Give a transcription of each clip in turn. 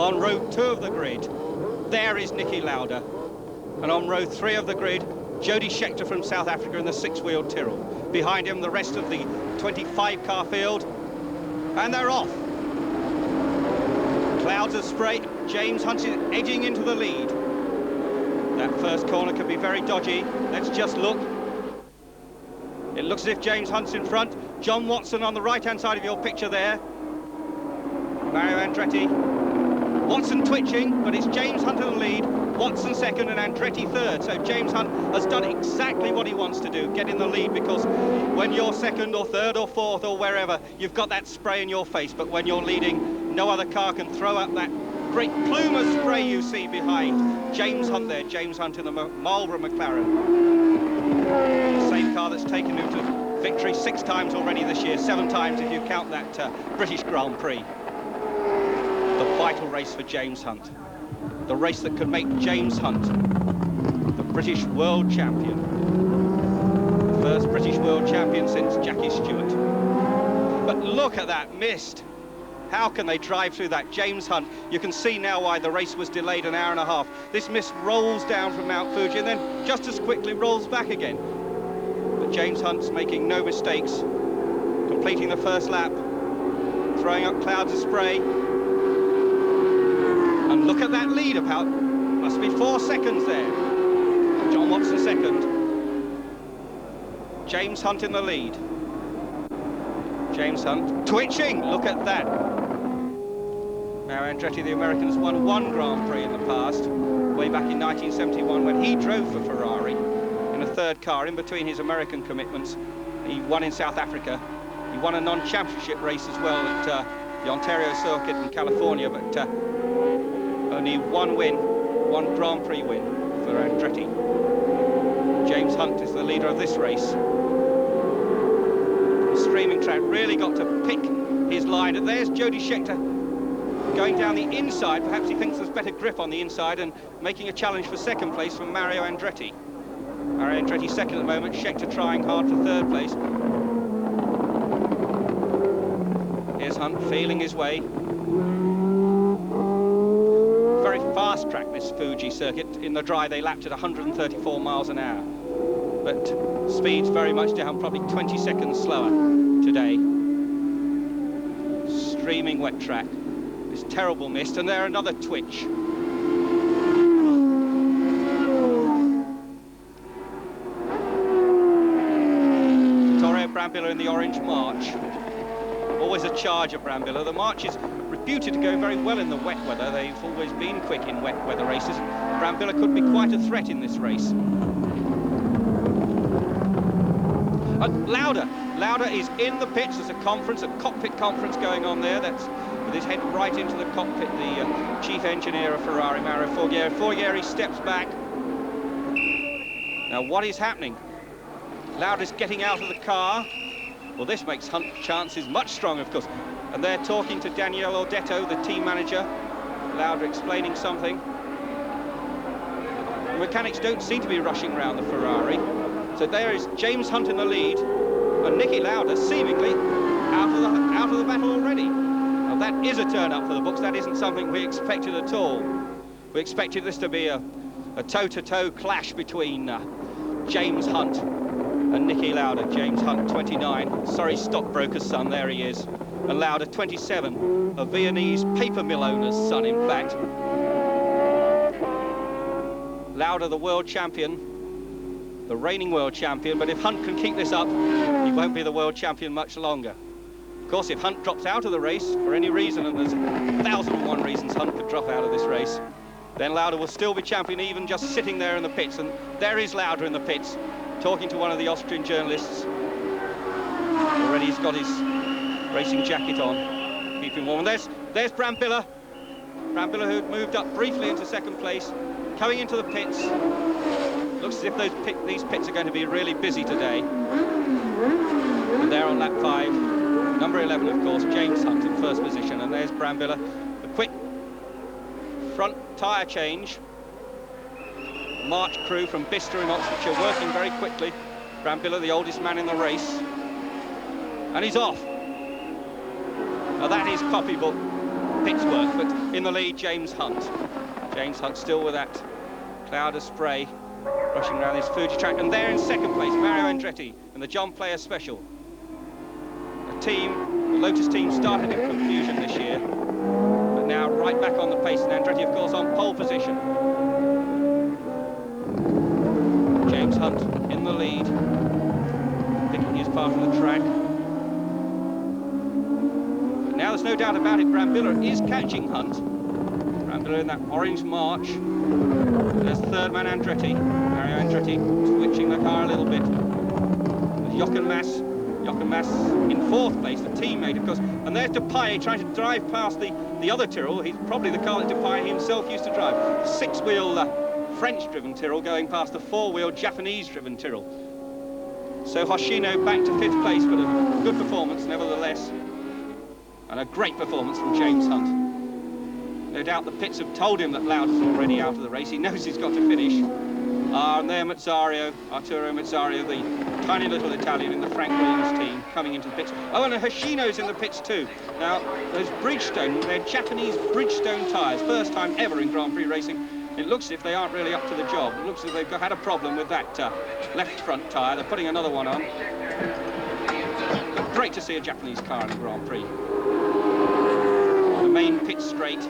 On row 2 of the grid, there is Niki Lauda. And on row 3 of the grid, Jody Scheckter from South Africa in the 6-wheeled Tyrrell. Behind him, the rest of the 25-car field. And they're off. Clouds of spray. James Hunt is edging into the lead. That first corner could be very dodgy. Let's just look. It looks as if James Hunt's in front. John Watson on the right-hand side of your picture there. Mario Andretti. Watson twitching, but it's James Hunt in the lead. Watson second and Andretti third. So James Hunt has done exactly what he wants to do, get in the lead, because when you're second or third or fourth or wherever, you've got that spray in your face. But when you're leading, no other car can throw up that great plume of spray you see behind James Hunt there. James Hunt in the Marlboro McLaren. The same car that's taken him to victory 6 times already this year, 7 times if you count that British Grand Prix. The vital race for James Hunt. The race that could make James Hunt the British world champion. First British world champion since Jackie Stewart. But look at that mist. How can they drive through that? James Hunt, you can see now why the race was delayed an hour and a half. This mist rolls down from Mount Fuji and then just as quickly rolls back again. But James Hunt's making no mistakes, completing the first lap, throwing up clouds of spray. And look at that lead, about, must be 4 seconds there. John Watson second. James Hunt in the lead. James Hunt twitching, look at that. Now Andretti, the American, has won 1 Grand Prix in the past, way back in 1971 when he drove for Ferrari in a 3rd car in between his American commitments. He won in South Africa. He won a non-championship race as well at the Ontario circuit in California, but only 1 win, 1 Grand Prix win for Andretti. James Hunt is the leader of this race. The streaming track really got to pick his line. And there's Jody Scheckter going down the inside. Perhaps he thinks there's better grip on the inside and making a challenge for 2nd place from Mario Andretti. Mario Andretti second at the moment, Scheckter trying hard for 3rd place. Here's Hunt feeling his way. Very fast track, this Fuji circuit. In the dry they lapped at 134 miles an hour, but speed's very much down, probably 20 seconds slower today. Streaming wet track, this terrible mist, and there another twitch. Vittorio Brambilla in the orange March. Always a charge of Brambilla. The March is reputed to go very well in the wet weather. They've always been quick in wet weather races. Brambilla could be quite a threat in this race. Lauda is in the pits. There's a conference, a cockpit conference going on there. That's with his head right into the cockpit. The chief engineer of Ferrari, Mario Forghieri. Forghieri steps back. Now what is happening? Lauda's getting out of the car. Well, this makes Hunt's chances much stronger, of course. And they're talking to Daniele Audetto, the team manager. Lauda explaining something. The mechanics don't seem to be rushing around the Ferrari. So there is James Hunt in the lead, and Niki Lauda seemingly out of the battle already. Now that is a turn up for the books. That isn't something we expected at all. We expected this to be a toe-to-toe clash between James Hunt and Niki Lauda. James Hunt, 29, Surrey stockbroker's son, there he is. And Lauda, 27, a Viennese paper mill owner's son, in fact. Lauda, the world champion, the reigning world champion, but if Hunt can keep this up, he won't be the world champion much longer. Of course, if Hunt drops out of the race for any reason, and there's 1,001 reasons Hunt could drop out of this race, then Lauda will still be champion, even just sitting there in the pits. And there is Lauda in the pits, talking to one of the Austrian journalists. Already he's got his racing jacket on, keeping warm. And there's Brambilla. Brambilla, who'd moved up briefly into 2nd place, coming into the pits. Looks as if these pits are going to be really busy today. And there on lap 5, number 11, of course, James Hunt in 1st position. And there's Brambilla. A quick front tyre change. March crew from Bicester in Oxfordshire working very quickly. Brambilla, the oldest man in the race. And he's off. Now that is copybook. pits work, but in the lead, James Hunt. James Hunt still with that cloud of spray rushing around this Fuji track. And there in second place, Mario Andretti and the John Player Special. The Lotus team started in confusion this year, but now right back on the pace, and Andretti, of course, on pole position. James Hunt in the lead, picking his part of the track. But now there's no doubt about it, Brambilla is catching Hunt. Brambilla in that orange march. There's the third man, Andretti. Mario Andretti switching the car a little bit. With Jochen Mass in fourth place, the teammate, of course. And there's Dupaille trying to drive past the other Tyrrell. He's probably the car that Dupaille himself used to drive. Six-wheel French-driven Tyrrell going past the four-wheel Japanese-driven Tyrrell. So Hoshino back to fifth place, but a good performance nevertheless. And a great performance from James Hunt. No doubt the pits have told him that Lauda's already out of the race. He knows he's got to finish. And there Mazzario, Arturo Mazzario, the tiny little Italian in the Frank Williams team, coming into the pits. Oh, and Hoshino's in the pits too. Now, those Bridgestone, they're Japanese Bridgestone tyres, first time ever in Grand Prix racing. It looks as if they aren't really up to the job. It looks as if they've had a problem with that left front tyre. They're putting another one on. But great to see a Japanese car in the Grand Prix. The main pit straight.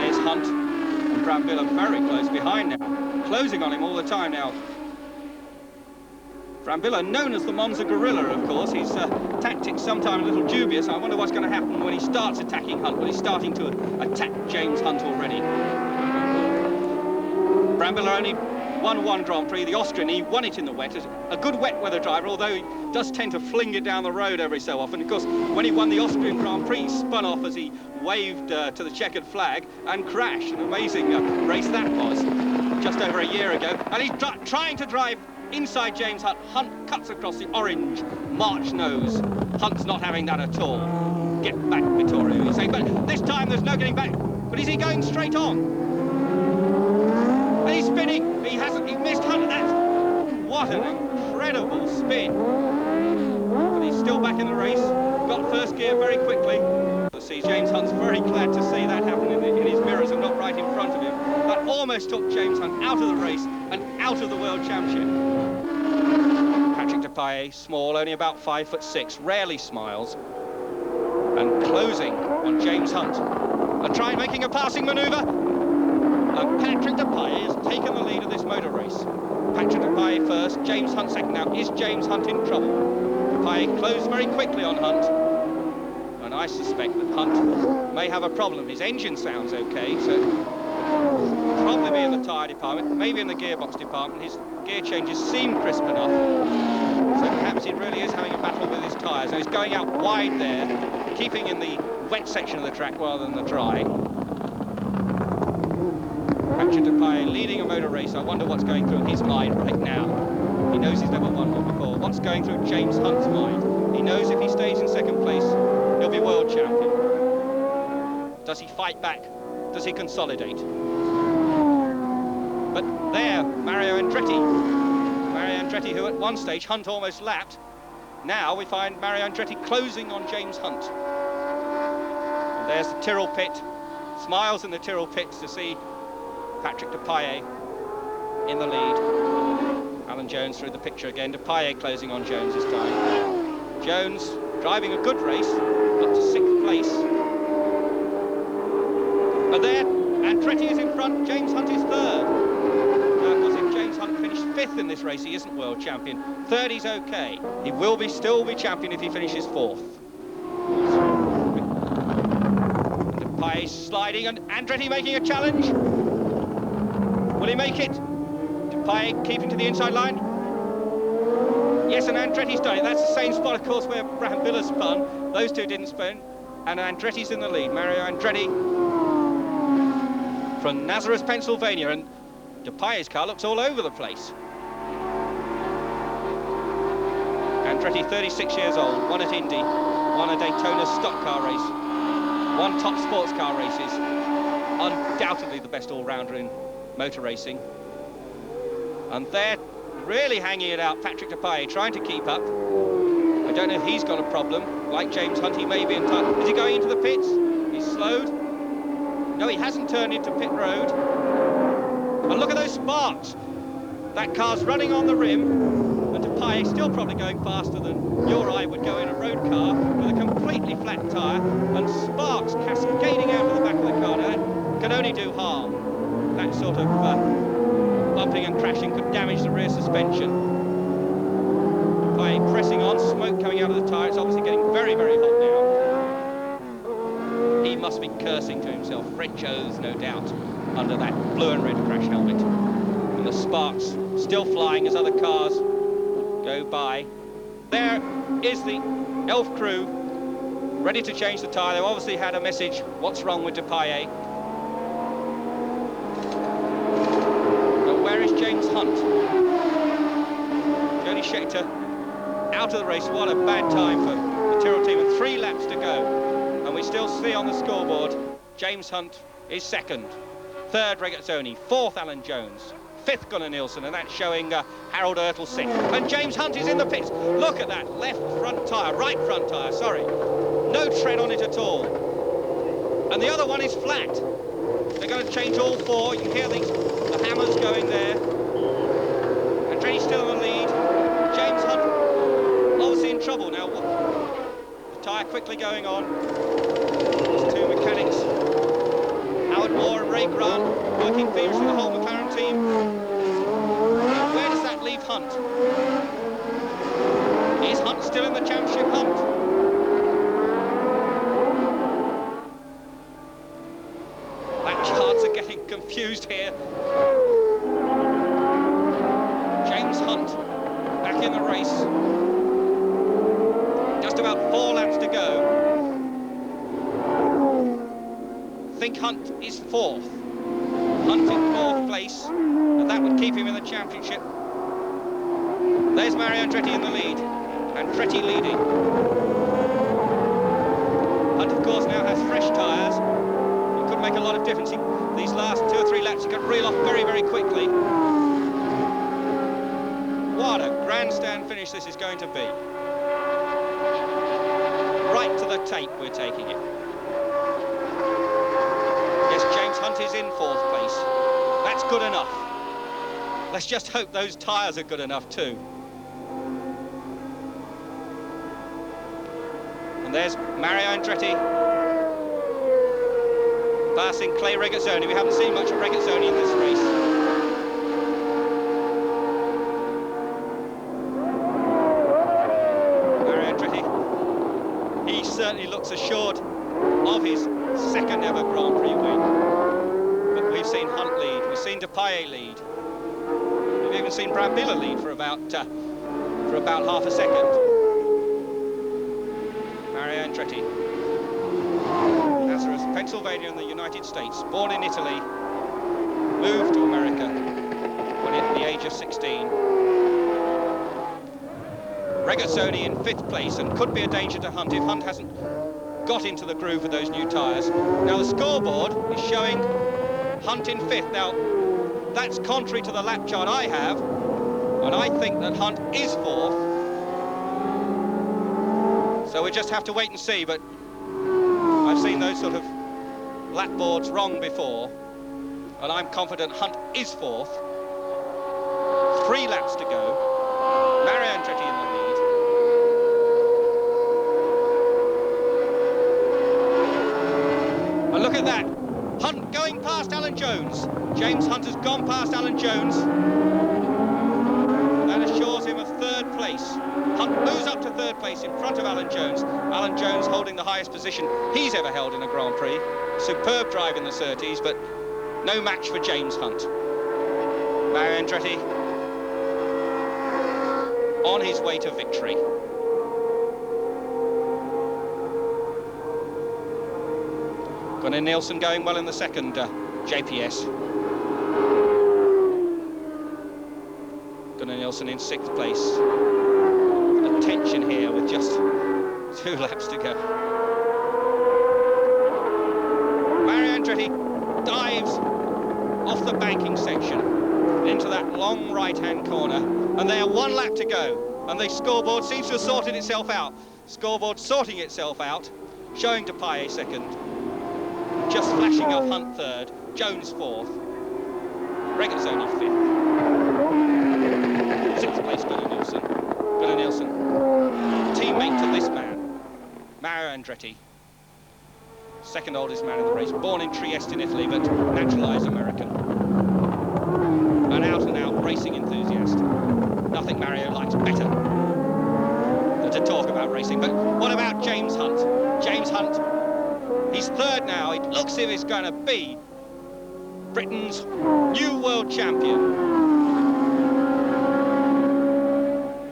There's Hunt and Brambilla very close behind now, closing on him all the time now. Brambilla, known as the Monza Gorilla, of course. His tactics sometimes a little dubious. I wonder what's going to happen when he starts attacking Hunt. Well, he's starting to attack James Hunt already. Brambilla only won one Grand Prix, the Austrian. He won it in the wet. A good wet weather driver, although he does tend to fling it down the road every so often. Of course, when he won the Austrian Grand Prix, he spun off as he waved to the checkered flag and crashed. An amazing race that was, just over a year ago. And he's trying to drive inside James Hunt. Hunt cuts across the orange March nose. Hunt's not having that at all. Get back, Vittorio, he's saying. But this time there's no getting back. But is he going straight on? And he's spinning. He missed Hunt. What an incredible spin. But he's still back in the race. Got first gear very quickly. See, James Hunt's very glad to see that happen in his mirrors and not right in front of him. That almost took James Hunt out of the race and out of the World Championship. Patrick Dupaille, small, only about 5'6", rarely smiles, and closing on James Hunt. And trying making a passing manoeuvre. And Patrick Dupaille has taken the lead of this motor race. Patrick Dupaille first, James Hunt second. Now, is James Hunt in trouble? Dupaille closed very quickly on Hunt. And I suspect that Hunt may have a problem. His engine sounds okay, so probably be in the tyre department, maybe in the gearbox department. His gear changes seem crisp enough, so perhaps he really is having a battle with his tyres. So he's going out wide there, keeping in the wet section of the track rather than the dry. Patrick Dupaille leading a motor race. I wonder what's going through his mind right now. He knows he's never won one before. What's going through James Hunt's mind? He knows if he stays in second place, he'll be world champion. Does he fight back? Does he consolidate? But there, Mario Andretti, who at one stage Hunt almost lapped. Now we find Mario Andretti closing on James Hunt. And there's the Tyrrell pit. Smiles in the Tyrrell pits to see Patrick Dupaille in the lead. Alan Jones through the picture again. Dupaille closing on Jones this time. Jones driving a good race, up to sixth place. But there, Andretti is in front, James Hunt is third. Now, of course, if James Hunt finished fifth in this race, he isn't world champion. Third, he's okay. He will still be champion if he finishes fourth. Dupaille sliding, and Andretti making a challenge. Will he make it? Dupaille keeping to the inside line. Yes, and Andretti's done it. That's the same spot, of course, where Brambilla spun. Those two didn't spin. And Andretti's in the lead. Mario Andretti from Nazareth, Pennsylvania. And Dupaille's car looks all over the place. Andretti, 36 years old, won at Indy, won a Daytona stock car race, won top sports car races. Undoubtedly the best all-rounder in motor racing. And they're really hanging it out, Patrick Dupaille trying to keep up. I don't know if he's got a problem. Like James Hunt, he may be in time. Is he going into the pits? He's slowed. No, he hasn't turned into pit road. And look at those sparks. That car's running on the rim, and Prix is still probably going faster than you or I would go in a road car with a completely flat tyre, and sparks cascading out of the back of the car. Now, that can only do harm. That sort of bumping and crashing could damage the rear suspension. Prix pressing on, smoke coming out of the tyre. It's obviously getting very, very hot now. He must be cursing to himself. French oaths, no doubt, under that blue and red crash helmet. And the sparks still flying as other cars go by. There is the ELF crew ready to change the tyre. They've obviously had a message, what's wrong with Prix? But where is James Hunt? Jody Scheckter out of the race. What a bad time for the Tyrrell team, and 3 laps to go. And we still see on the scoreboard, James Hunt is second. Third, Regazzoni. Fourth, Alan Jones. Fifth, Gunnar Nilsson, and that's showing Harold Ertl sixth. And James Hunt is in the pits. Look at that left front tyre, right front tyre, sorry. No tread on it at all. And the other one is flat. They're going to change all 4. You can hear the hammers going there. And Andretti's still in the lead. James Hunt obviously in trouble now. The tyre quickly going on. There's 2 mechanics. Howard Moore and Ray Grant working feverishly, the whole McLaren team. Now, where does that leave Hunt? Is Hunt still in the championship hunt? Lap charts are getting confused here. James Hunt back in the race. Just about 4 laps to go. I think Hunt is 4th. Hunt in 4th place, and that would keep him in the championship. There's Mario Andretti in the lead. Andretti leading. Hunt, of course, now has fresh tyres. It could make a lot of difference. These last 2 or 3 laps, he could reel off very, very quickly. What a grandstand finish this is going to be. Right to the tape, we're taking it. Yes, James Hunt is in 4th place. That's good enough. Let's just hope those tyres are good enough too. And there's Mario Andretti passing Clay Regazzoni. We haven't seen much of Regazzoni in this race. Mario Andretti, he certainly looks assured of his 2nd ever Grand Prix win. But we've seen Hunt lead, we've seen Prix lead, we've even seen Brad Miller lead for about half a second. Mario Andretti, Nazareth, Pennsylvania in the United States, born in Italy, moved to America when at the age of 16. Regazzoni in 5th place, and could be a danger to Hunt if Hunt hasn't got into the groove with those new tyres. Now the scoreboard is showing Hunt in 5th. Now that's contrary to the lap chart I have, and I think that Hunt is 4th. So we just have to wait and see, but I've seen those sort of lap boards wrong before, and I'm confident Hunt is 4th. 3 laps to go. Mario Andretti in the lead. And look at that, Hunt going past Alan Jones. James Hunt has gone past Alan Jones. That assures him of 3rd place. Hunt moves up to 3rd place in front of Alan Jones. Alan Jones holding the highest position he's ever held in a Grand Prix. Superb drive in the Surtees, but no match for James Hunt. Mario Andretti on his way to victory. Gunnar Nilsson going well in the 2nd JPS. Gunnar Nilsson in 6th place. The tension here with just 2 laps to go. Mario Andretti dives off the banking section into that long right-hand corner, and they have 1 lap to go. And the scoreboard seems to have sorted itself out. Scoreboard sorting itself out, showing Dupaille second. Just flashing off Hunt third, Jones fourth. Regazzoni fifth. Sixth place, Gunnar Nilsson. Gunnar Nilsson, teammate to this man, Mario Andretti. Second oldest man in the race, born in Trieste in Italy, but naturalised American. An out-and-out racing enthusiast. Nothing Mario likes better than to talk about racing. But what about James Hunt? James Hunt, he's third now. It looks as if he's going to be Britain's new world champion.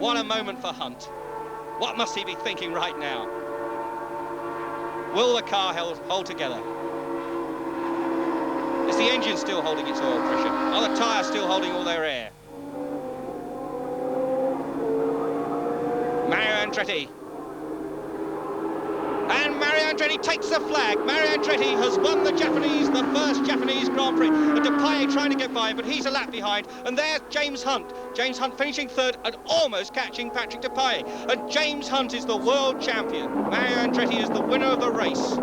What a moment for Hunt. What must he be thinking right now? Will the car hold together? Is the engine still holding its oil pressure? Are the tyres still holding all their air? Mario Andretti. And Mario Andretti takes the flag. Mario Andretti has won the first Japanese Grand Prix. And Dupaille trying to get by him, but he's a lap behind. And there's James Hunt. James Hunt finishing third and almost catching Patrick Dupaille. And James Hunt is the world champion. Mario Andretti is the winner of the race.